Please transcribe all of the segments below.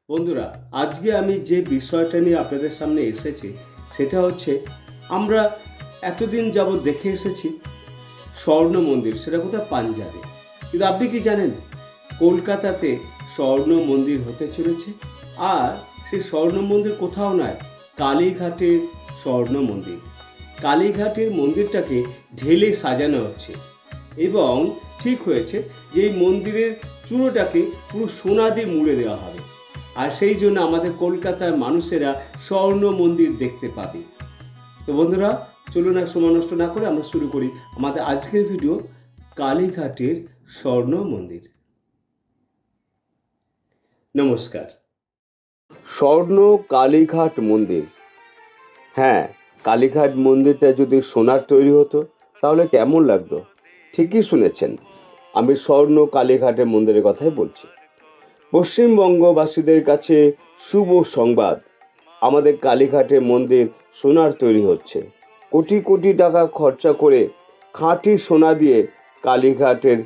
বন্ধুরা, আজকে আমি যে বিষয়টা নিয়ে আপনাদের সামনে এসেছি সেটা হচ্ছে আমরা এতদিন যাবৎ দেখে এসেছি স্বর্ণ মন্দির, সেটা কোথায়? পাঞ্জাবে। কিন্তু আপনি কি জানেন কলকাতাতে স্বর্ণ মন্দির হতে চলেছে? আর সেই স্বর্ণ মন্দির কোথাও নয়, কালীঘাটের স্বর্ণ মন্দির। কালীঘাটের মন্দিরটাকে ঢেলে সাজানো হচ্ছে এবং ঠিক হয়েছে যে এই মন্দিরের চূড়োটাকে পুরো সোনা দিয়ে মুড়ে দেওয়া হবে। আর সেই জন্য আমাদের কলকাতার মানুষেরা স্বর্ণ মন্দির দেখতে পাবে। তো বন্ধুরা, চলুন আর সময় নষ্ট না করে আমরা শুরু করি আমাদের আজকের ভিডিও, কালীঘাটের স্বর্ণ মন্দির। নমস্কার। স্বর্ণ কালীঘাট মন্দির। হ্যাঁ, কালীঘাট মন্দিরটা যদি সোনার তৈরি হতো তাহলে কেমন লাগতো? ঠিকই শুনেছেন, আমি স্বর্ণ কালীঘাটের মন্দিরের কথাই বলছি। পশ্চিমবঙ্গবাসীদের কাছে শুভ সংবাদ, আমাদের কালীঘাটের মন্দির সোনার তৈরি হচ্ছে। কোটি কোটি টাকা খরচা করে খাঁটি সোনা দিয়ে কালীঘাটের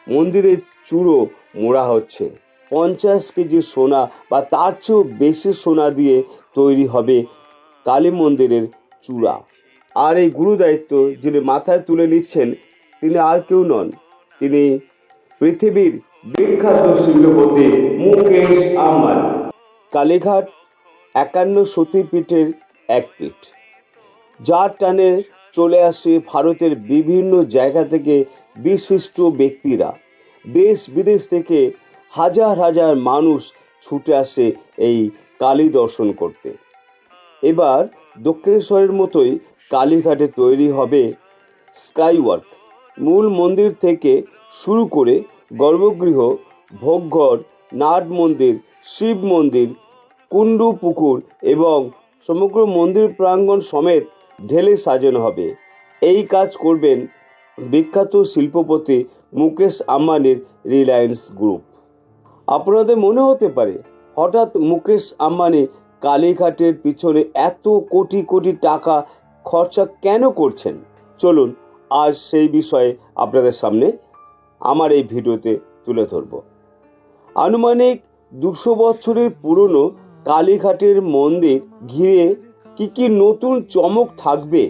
মন্দিরের চূড়ো মোড়া হচ্ছে। 50 কেজি সোনা বা তার চেয়েও বেশি সোনা দিয়ে তৈরি হবে কালী মন্দিরের চূড়া। আর এই গুরুদায়িত্ব যিনি মাথায় তুলে নিচ্ছেন তিনি আর কেউ নন, তিনি পৃথিবীর বিখ্যাত শিল্পপতি মুকেশ আম্বানি। কালীঘাট 51 সতীপীঠের এক পীঠ, যার টানে চলে আসে ভারতের বিভিন্ন জায়গা থেকে বিশিষ্ট ব্যক্তিরা। দেশ বিদেশ থেকে হাজার হাজার মানুষ ছুটে আসে এই কালী দর্শন করতে। এবার দক্ষিণেশ্বরের মতোই কালীঘাটে তৈরি হবে স্কাইওয়াক। মূল মন্দির থেকে শুরু করে গর্ভগৃহ, ভোগঘর, নাট মন্দির, শিব মন্দির, কুণ্ডু পুকুর এবং সমগ্র মন্দির প্রাঙ্গণ সমেত ঢেলে সাজানো হবে। এই কাজ করবেন বিখ্যাত শিল্পপতি মুকেশ আম্বানির রিলায়েন্স গ্রুপ। আপনাদের মনে হতে পারে হঠাৎ মুকেশ আম্বানি কালীঘাটের পিছনে এত কোটি কোটি টাকা খরচা কেন করছেন? চলুন আজ সেই বিষয়ে আপনাদের সামনে আমার এই ভিডিওতে তুলে ধরব। আনুমানিক 200 বছরের পুরনো কালীঘাটের মন্দির ঘিরে কি নতুন চমক থাকবে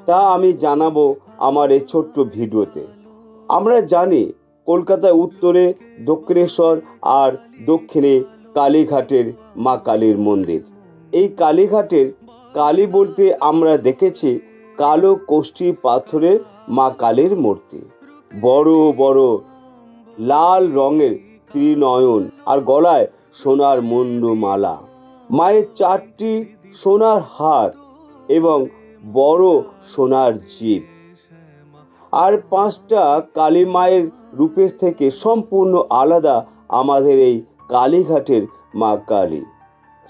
তা আমি জানাবো আমার এই ছোট্ট ভিডিওতে। আমরা জানি কলকাতায় উত্তরে দক্ষিণেশ্বর আর দক্ষিণে কালীঘাটের মা কালীর মন্দির। এই কালীঘাটের কালী বলতে আমরা দেখেছি কালো কোষ্ঠী পাথরের মা কালীর মূর্তি, বড় বড় লাল রঙের ত্রিনয়ন আর গলায় সোনার মুন্ডু মালা, মায়ের 4টি সোনার হাত এবং বড় সোনার জিভ, আর 5টা কালী মায়ের রূপের থেকে সম্পূর্ণ আলাদা আমাদের এই কালীঘাটের মা কালী।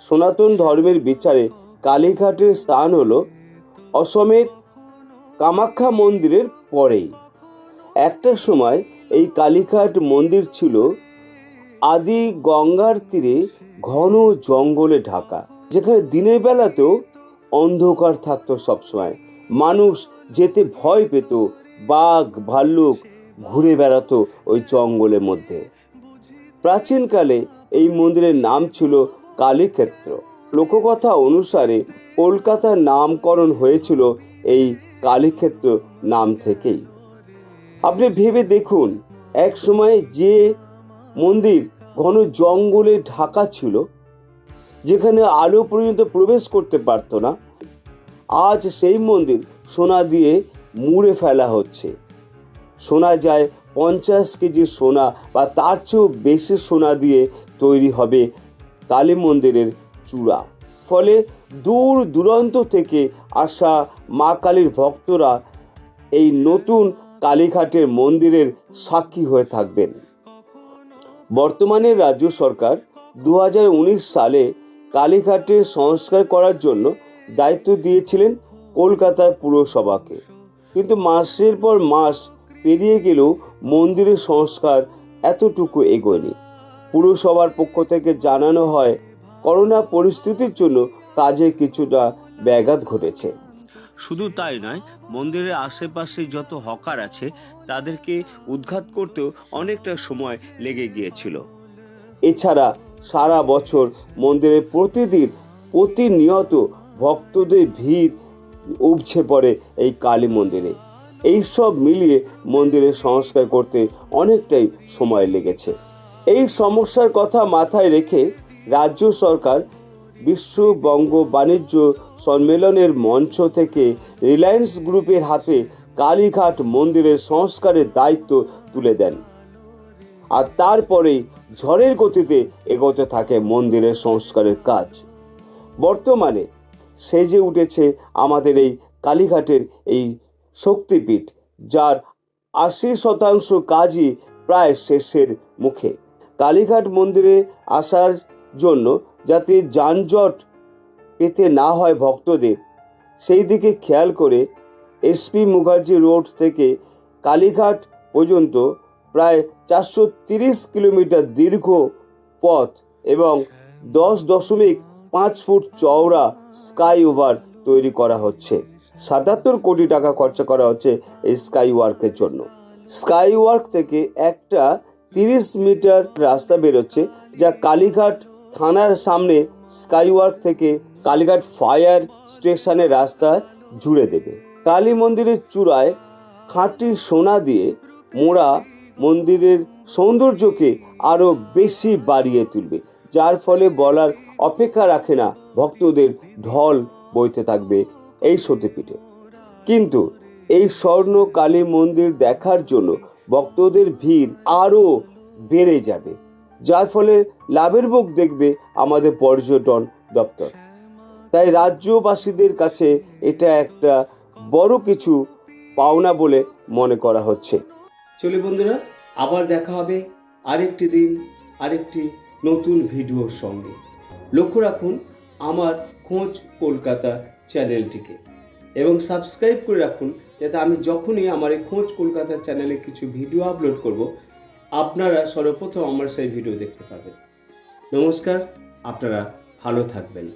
সনাতন ধর্মের বিচারে কালীঘাটের স্থান হলো অসমের কামাখ্যা মন্দিরের পরেই। একটা সময় এই কালীঘাট মন্দির ছিল আদি গঙ্গার তীরে ঘন জঙ্গলে ঢাকা, যেখানে দিনের বেলাতেও অন্ধকার থাকতো সবসময়। মানুষ যেতে ভয় পেত, বাঘ ভাল্লুক ঘুরে বেড়াতো ওই জঙ্গলের মধ্যে। প্রাচীনকালে এই মন্দিরের নাম ছিল কালীক্ষেত্র। লোককথা অনুসারে কলকাতার নামকরণ হয়েছিল এই কালীক্ষেত্র নাম থেকেই। আপনি ভেবে দেখুন, এক সময় যে মন্দির ঘন জঙ্গলে ঢাকা ছিল, যেখানে আলো পর্যন্ত প্রবেশ করতে পারতো না, আজ সেই মন্দির সোনা দিয়ে মুড়ে ফেলা হচ্ছে। শোনা যায় 50 কেজি সোনা বা তার চেয়েও বেশি সোনা দিয়ে তৈরি হবে কালী মন্দিরের চূড়া। ফলে দূর দূরান্ত থেকে আসা মা কালীর ভক্তরা এই নতুন কালীঘাটের মন্দিরের সাক্ষী হয়ে থাকবেন। বর্তমানে রাজ্য সরকার 2019 সালে কালীঘাটের সংস্কার করার জন্য দায়িত্ব দিয়েছিলেন কলকাতার পুরসভাকে, কিন্তু মাসের পর মাস পেরিয়ে গেলেও মন্দিরের সংস্কার এতটুকু এগোয়নি। পুরসভার পক্ষ থেকে জানানো হয় করোনা পরিস্থিতির জন্য কাজে কিছুটা ব্যাঘাত ঘটেছে। শুধু তাই নয়, মন্দিরের আশেপাশে যত হকার আছে তাদেরকে উদ্ঘাট করতেও অনেকটা সময় লেগে গিয়েছিল। এছাড়া সারা বছর মন্দিরে প্রতিনিয়ত ভক্তদের ভিড় উপচে পড়ে এই কালী মন্দিরে। এই সব মিলিয়ে মন্দিরের সংস্কার করতে অনেকটাই সময় লেগেছে। এই সমস্যার কথা মাথায় রেখে রাজ্য সরকার বিশ্ববঙ্গ বাণিজ্য সম্মেলনের মঞ্চ থেকে রিলায়েন্স গ্রুপের হাতে কালীঘাট মন্দিরের সংস্কারের দায়িত্ব তুলে দেন। আর তারপরেই ঝড়ের গতিতে এগোতে থাকে মন্দিরের সংস্কারের কাজ। বর্তমানে সেজে উঠেছে আমাদের এই কালীঘাটের এই শক্তিপীঠ, যার ৮০% কাজই প্রায় শেষের মুখে। কালীঘাট মন্দিরে আসার জন্য যাতে যানজট পেতে না হয় ভক্তদের, সেই দিকে খেয়াল করে এসপি মুখার্জি রোড থেকে কালীঘাট পর্যন্ত প্রায় ৪৩০ কিলোমিটার দীর্ঘ পথ এবং ১০.৫ ফুট চওড়া স্কাই ওভার তৈরি করা হচ্ছে। ৭৭ কোটি টাকা খরচা করা হচ্ছে এই স্কাই ওয়ার্কের জন্য। স্কাই ওয়ার্ক থেকে একটা ৩০ মিটার রাস্তা বেরোচ্ছে, যা কালীঘাট থানার সামনে স্কাই ওয়ার্ক থেকে কালীঘাট ফায়ার স্টেশনের রাস্তা জুড়ে দেবে। কালী মন্দিরের চূড়ায় খাঁটি সোনা দিয়ে মোড়া মন্দিরের সৌন্দর্যকে আরো বেশি বাড়িয়ে তুলবে, যার ফলে বলার অপেক্ষা রাখে না, ভক্তদের ঢল বইতে থাকবে এই সতীপীঠে। কিন্তু এই স্বর্ণ কালী মন্দির দেখার জন্য ভক্তদের ভিড় আরো বেড়ে যাবে, যার ফলে লাভের মুখ দেখবে আমাদের পর্যটন দপ্তর। তাই রাজ্যবাসীদের কাছে এটা একটা বড় কিছু পাওনা বলে মনে করা হচ্ছে। চলে বন্ধুরা, আবার দেখা হবে আরেকটি দিন আরেকটি নতুন ভিডিওর সঙ্গে। লক্ষ্য রাখুন আমার খোঁজ কলকাতা চ্যানেলটিকে এবং সাবস্ক্রাইব করে রাখুন, যাতে আমি যখনই আমার এই খোঁজ কলকাতা চ্যানেলে কিছু ভিডিও আপলোড করব, আপনারা সর্বপ্রথম আমার সেই ভিডিও দেখতে পাবেন। নমস্কার, আপনারা ভালো থাকবেন।